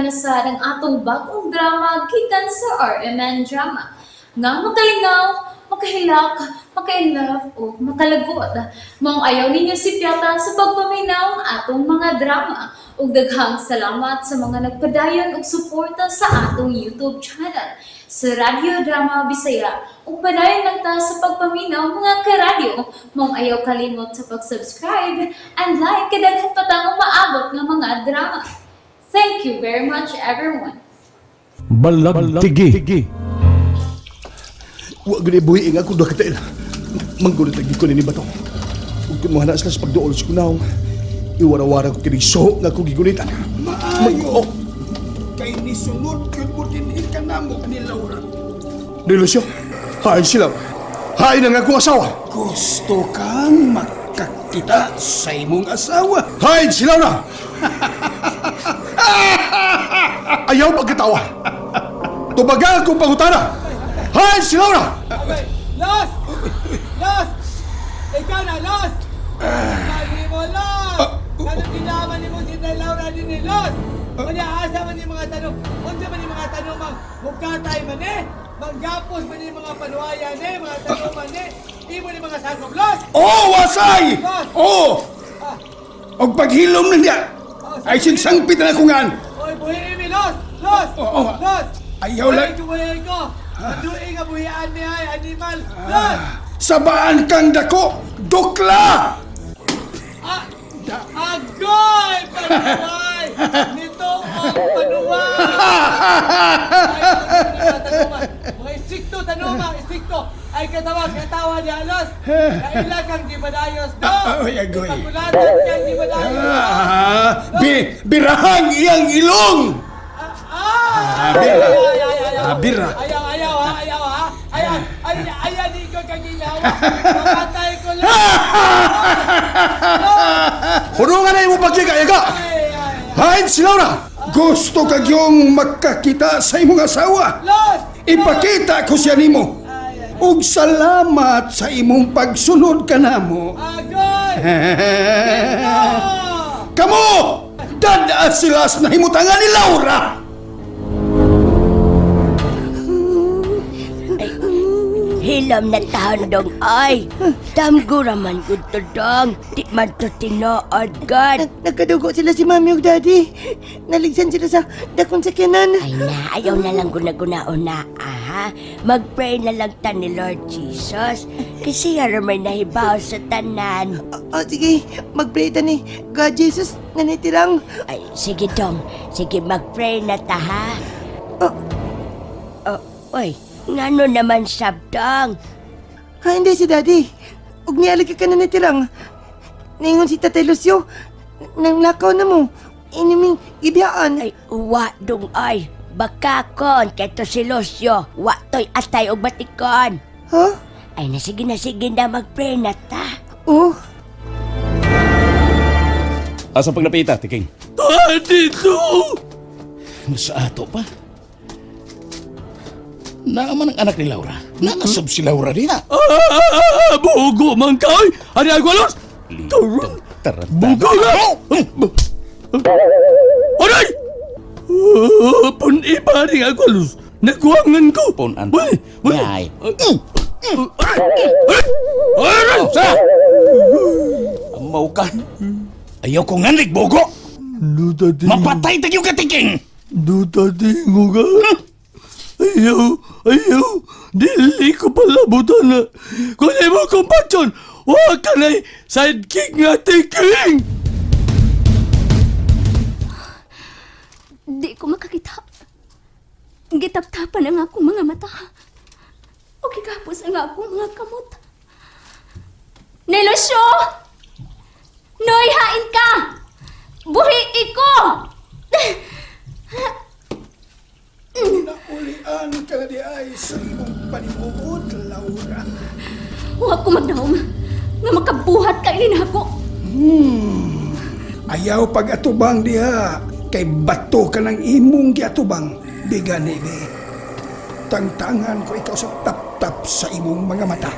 na sa ng atong bagong drama gikan sa RMN Drama. Nga makalingaw, makahilak, maka-inlove, o makalagot. Maong ayaw ninyo si Piata sa pagpaminaw atong mga drama. Ug daghang salamat sa mga nagpadayon ug suporta sa atong YouTube channel sa Radio Drama Bisaya. Ug padayon lang ta sa pagpaminaw mga karadyo. Maong ayaw kalimot sa pag-subscribe and like kadaghan pa ta maabot ng mga drama. Thank you very much everyone. Balagtigi. Wa gani buhi nga kung doon kita ila. Manggulit lagi ko ni Batong. Huwag ko mga naslas pagdool sa kunaw. Iwara-wara ko kiniso nga kong gigulitan. Maayo! Kay nisunod yun mo din ka na mo ni Laura. Nilusyo, hain sila. Hain ang akong asawa. Gusto kang makakita sa imong asawa. Hain sila na! Ayaw pagkatawa. Tumagal akong pangutana. Hain sila na! Los! Los! Ikaw na, Los! Sabi mo, Los! Kanang nilaman ni mo si Laura din ni Los! Kanya asa man yung mga tanong, unsa man yung mga tanong magkatay man manggapos man yung mga panuayan mga tanong man imo ni mga sakop, Los! Oh, wasay! Oh! Og paghilom na niya, ay sinsangpit na kungan. Oy, buhiin mi, Los! Los! Oo. Los! Ayaw lang. Buhiin ko! Maduin nga buhian ni ay animal! Los! Sabaan kang dako, dukla! Agoy! Panuway! Nito ang panuway! Mga istikto, tanuma, istikto! Ay katawa ni Alos! Kaila kang di badayos, no? Ay, agoy. Ipagulatan kang di badayos, no? Birahang iyang ilong! Bira. Bira. Ayaw, ha? Ayaw, di ko kang ginawa! Mamatay ko lang! Hunungan na yung pagkikayaga! Hain sila na! Gusto ka yung makakita sa imong asawa? Los! Ipakita ko siya nimo. Ug salamat sa imong pagsunod ka namo. Agoy! Kamo! Dada sila sa nahimutangan ni Laura! Hilam na tahan dong ay. Damgo raman gud to dong. Di man to tinood God. Nagkadugo sila si Mami ug Daddy. Naligsan sila sa dakong sakyanan. Ay na, ayaw na lang guna-gunaon na aha. Mag-pray na lang ta ni Lord Jesus. Kasi may nahibaw sa tanan. Sige, mag-pray ta ni God Jesus nga nitirang. Ay, sige dong. Sige, mag-pray na ta ha. Oy, ngano naman sabdang? Hindi si Daddy. Ug nialig ka na nitirang. Ningon si Tatay Lucio. Nang lakaw na mo. Iniming gibiyaan. Ay, wa dong ay. Bakakon, keto si Lucio. Wa to'y atay og batikon. Ha? Ay, sige na mag-pray na ta. Oh. Asa pag napita, Tiking? Dito! Sa ato pa. Naaman ang anak ni Laura. Naasab si Laura diha. Bugo man kay! Ano ang walos? Bugo na! Aray! Pun iba rin ang walos. Nagkuhangan ko. Pon anto. Yay. Aray! Sa! Amaw ka. Ayaw ko nganik, Bogo. Mapatay tayo ka, Tiking. Dutatingo ka? Ayaw, dili ko pala buta na. Kung di mo kumpatyon, huwag ka na'y sidekick nga Tiking! Di ko makakita. Gitap-tapan ang akong mga mata. O gigapos ang akong mga kamot. Nelusyo! Noy, hain ka! Buhi iko! Naulian ka na di ay sa imong panimuod, Laura. Huwag ko magdaom. Nga makabuhat ka ilin ako. Ayaw pag-atubang diha. Kay bato ka ng imong giatubang. Bigani, be. Tangtangan ko ikaw sa tap-tap sa imong mga mata.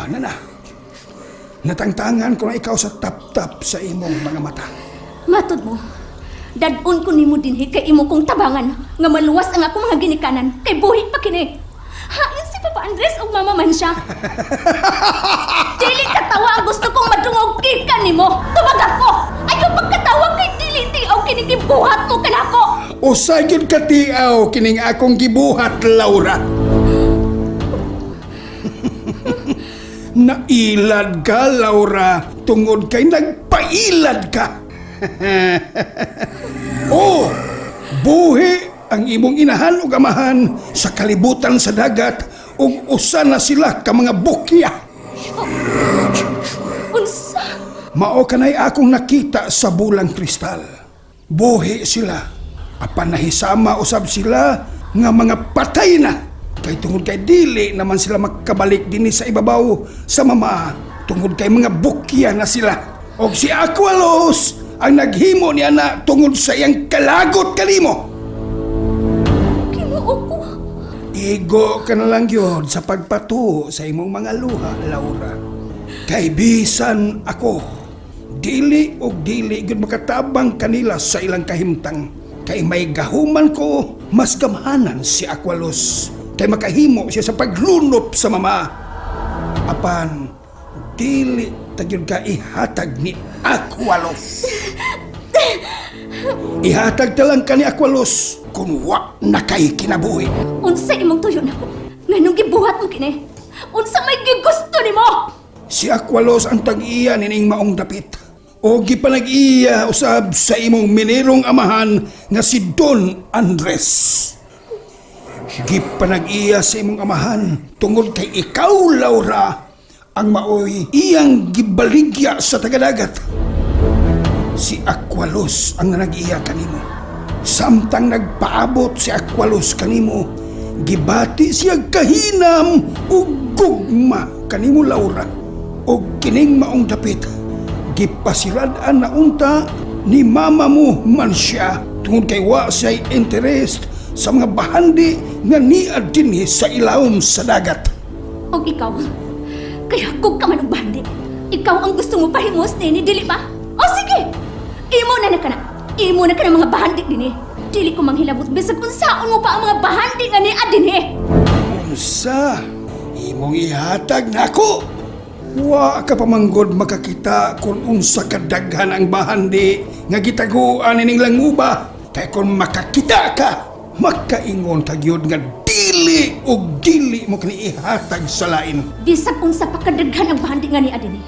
Nana. Natangtangan ko na ikaw sa tap-tap sa imong mga mata. Matod mo. Dadon ko nimo dinhi kay imo kong tabangan nga maluwas ang akong mga ginikanan kay buhi pa kini. Hain si Papa Andres og Mama Mansya. Dili katawa ang gusto kong madungog gikan nimo. Tubag ako. Ayaw pagkatawa kay dili tiaw kini gibuhat mo kanako. Usa gyud ka tiaw kining akong gibuhat, Laura. Nailad ka, Laura, tungod kay nagpailad ka. Oh, buhi ang imong inahan ug amahan sa kalibutan sa dagat ug usa na sila ka mga bukya. Unsa? Mao kanay akong nakita sa bulang kristal. Buhi sila. Apan nahisama usab sila nga mga patay na. Kay tungod kay dili naman sila makabalik dinhi sa ibabaw sa mama tungod kay mga bukya na sila. Og si Aqualos ang naghimo niya na tungod sa iyang kalagot kanimo. Kinuo ko. Igo ka na lang yun sa pagpatuo sa imong mga luha, Laura. Kay bisan ako, dili og dili gud makatabang kanila sa ilang kahimtang. Kay may gahuman ko, mas gamhanan si Aqualos. Kay makahimo siya sa paglunop sa mama. Apan, dili tagyod ka ihatag ni Aqualos. Ihatag talang ka ni Aqualos kung wa na kay kinabuhi. Unsa imong tuyo nako? Nganong gibuhat mo kini? Unsa may gigusto nimo? Si Aqualos ang tag-iya nining maong dapit. O gipanag-iya usab sa imong minirong amahan nga si Don Andres. Gipanag-iya sa imong amahan tungod kay ikaw, Laura, ang maoy iyang gibaligya sa tagadagat. Si Aqualos ang nag-iya kanimo. Samtang nagpaabot si Aqualos kanimo, gibati siya kahinam ug gugma kanimo, Laura. Og kining maong dapit, gipasirad-an na unta ni mama mo man siya tungod kay wa siya'y interest sa mga bahandi nga niad dinhi sa ilawom sa dagat. Og ikaw, kaya kung ka man og bandi, ikaw ang gusto mo pahimos nini, dili ba? O sige, imo na ka na. Imo na ka na mga bahandi din eh. Dili ko manghilabot bisag kung saan mo pa ang mga bahandi nga ni adin eh. Unsa? Imong ihatag nako. Wa ka pamanggod makakita kung unsa kadaghan ang bahandi nga gitaguan ning languba. Kay kung makakita ka, makaingon tagyod nga dili og dili mo kini ihatag sa lain. Bisag unsa pa kadaghan ang bahandi nga ni adin eh.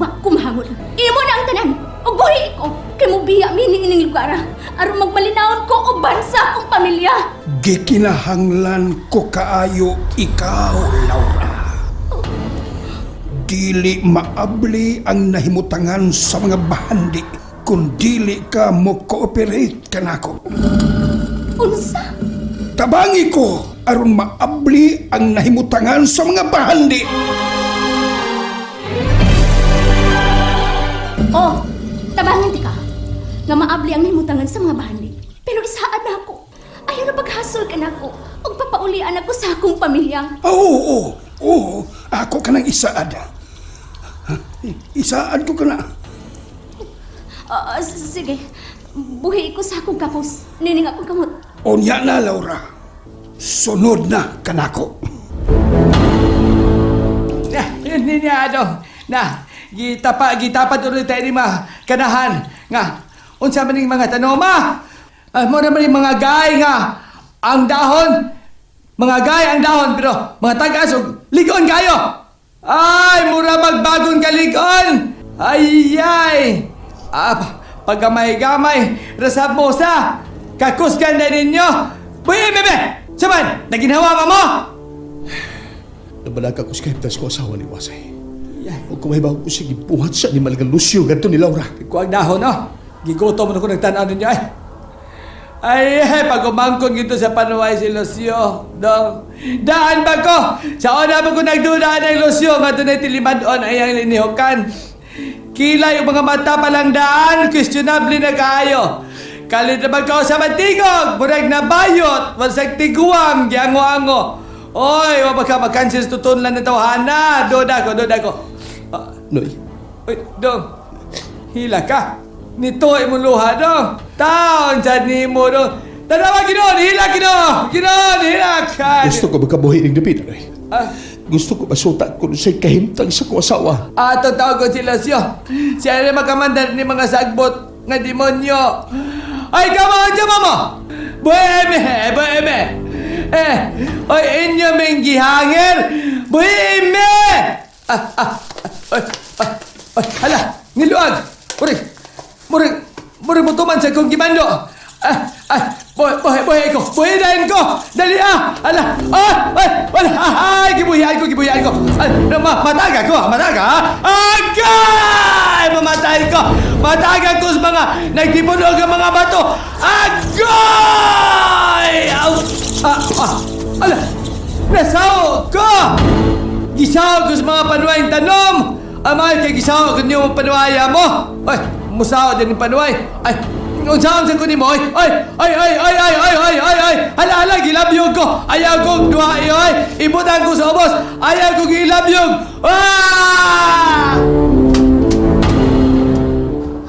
Wa ko mahangol. Imo na ang tanan. Og buhi ko kay mo biya mini ining lugar aron magmalinawon ko uban sa akong pamilya. Gikinahanglan ko kaayo ikaw, Laura. Dili maabli ang nahimutangan sa mga bahandi kung dili ka mo cooperate kanako. Unsa? Tabangi ko aron maabli ang nahimutangan sa mga bahandi. Oh, tabangan ti ka. Nga maabli ang himutangan sa mga bahandi. Pero isaad na ako. Ayaw na paghasol ka na ako. Og papaulian ako sa akong pamilya. Oo, ako ka ng isaad. Isaad ko ka na. Sige. Buhi ko sa akong kapos. Nining akong kamot. Unya na, Laura. Sunod na kanako. Hindi niya gitapat ulit tayo ni kanahan nga unsa man ning mga tanoma mo na man ning mga gay nga ang dahon pero mga tagasog ligon kayo ay mura magbagong kaligon ay paggamay-gamay rasab mo sa kakusgan na ninyo buhi bebe saban naginhawa pa mo Nabalag ako sa kahiptas ko asawa ni Wasay. O kung may bago ko siya, gibuhat siya ni Malagang Lucio, ganito ni Laura. Kuwag dahon, no? Gigutom na ko nagtanaw ninyo, ay. Ay, pag umangkon gito sa panuway si Lucio, dong. Daan ba ko? Sa una ba ko nagdudaan ng Lucio, nga doon ay tilimadon ay ang linihukan. Kilay yung mga mata palang daan, questionable na kayo. Kalit na ka sa matingog, murag na bayot, wasag tiguam, giango-ango. Oy, wapag ka mag-cancel tutunlan na tawhana. Doda ko. Noy, Uy, dong. Hila ka. Nito imong luha, dong. Taon sa nimo, dong. Tanawa, Ginoon! Hila, Ginoon! Ginoon, hila ka! Gusto ko makabuhi ng dapit, Aray. Ah, Gusto ko masuta ko siya'y kahimtang sa ko asawa. atong tawag ko sila siya. Siya rin makamandar ni mga sagbot nga demonyo. Ay, kama dyan, mama! Buheme! Buheme! Oy, inyo ming gihanger! Buheme! Hala! Niluag! Murig mo tuman sa kong gimando! Buhay ko! Buhayin ko! Dali Hala! Wala! Gibuhian ko! Mataga ko! Agay! Mamatay ko! Mataga ko sa mga nagtipunog ang mga bato! Agay! Hala! Nasaw ko! Gisaw ko sa mga panuwayang tanom! Amay kay gisaw ko niyo panuwaya mo! Ay! Musaw din yung panuway! Ay! Unsaon sa kunin mo? Ay! Hala! Gilabyog ko! Ayaw kong duha iyo! Ibutan ko sa ubos! Ayaw kong gilabyog!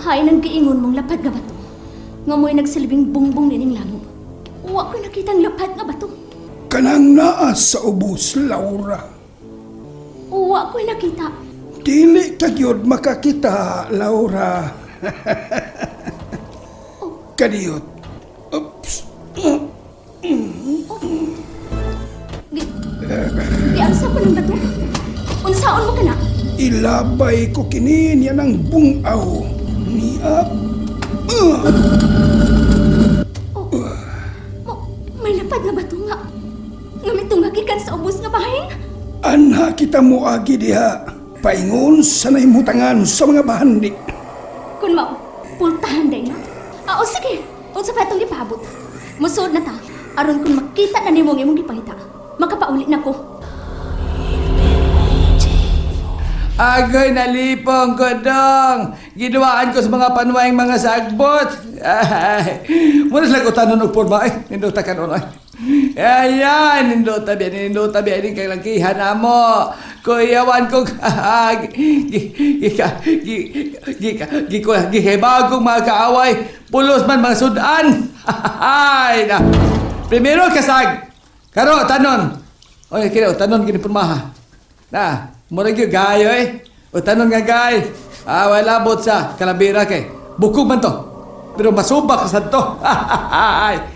Hay nang giingon mong lapad nga bato. Nga mo'y nagsilbing bungbong nining langit. Uwa ko nakitang lapad nga bato. Kanang naa sa ubos, Laura. Uwa ko'y nakita. Dili kagyod makakita, Laura. Kadiyot. Oops. Giamsa ko ng bato. Unsaon mo ka na? Ilabay ko kini niya ng bungaw niya. May lapad nga bato nga. Nga mitungagikan sa ubos nga bahin. Anha kita mo agi diha. Paingon sa naimutangan sa mga bahandi. Kung pultahan day na. O sige. Unsa pa itong ipabot. Musod na ta. Aron kung makita na nimong imong gipangita. Makapauli na ko. Agoy, nalipong ko dong. Ginuwaan ko sa mga panuwayang mga sagbot. Muna sila ko tanon og porma. Nindota ka noon. Ayan, nindota biya. Kay langkihan na mo. Kuyawan ko. Gihibagong mga kaaway. Pulos man mga sudan. Ay na. Primero kasag. Karo, tanon. Oy, kino, tanon gini pormaha. Na, murag yung gayo O tanon nga gay. Wala bot sa kalabira kay. Bukog man to. Pero masubak sa to.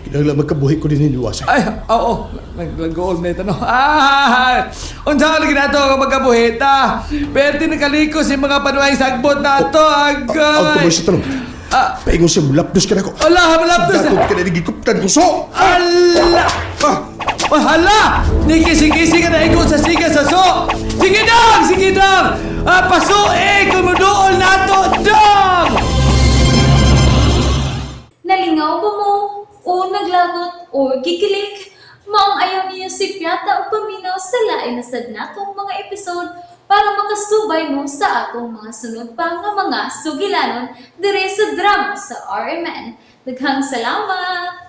Kinahanglan magkabuhi ko din ninyo, Asay. Ay, oo. Nag-goal na ito, no? Unsa ka lagi na ito magkabuhita. Pwede nakaliko si mga panuwayang sagbot na ito. Ang tumoy sa tanong. Paingon siya, mulapdos ka na ko. Ala, malapdos na. Datot ka na nagiguptan ko, so! Ala! Hala! Nikisi-kisi ka na ikot sa siga sa so! Sige dong! Paso kumudool na to, dong! Nalingaw ba mo? O naglagot? O gikilik? Maong ayaw niyo si Piata o paminaw sa lain na sad natong mga episode para makasubay mo sa atong mga sunod pa nga mga sugilanon dire sa drama sa RMN. Daghang salamat!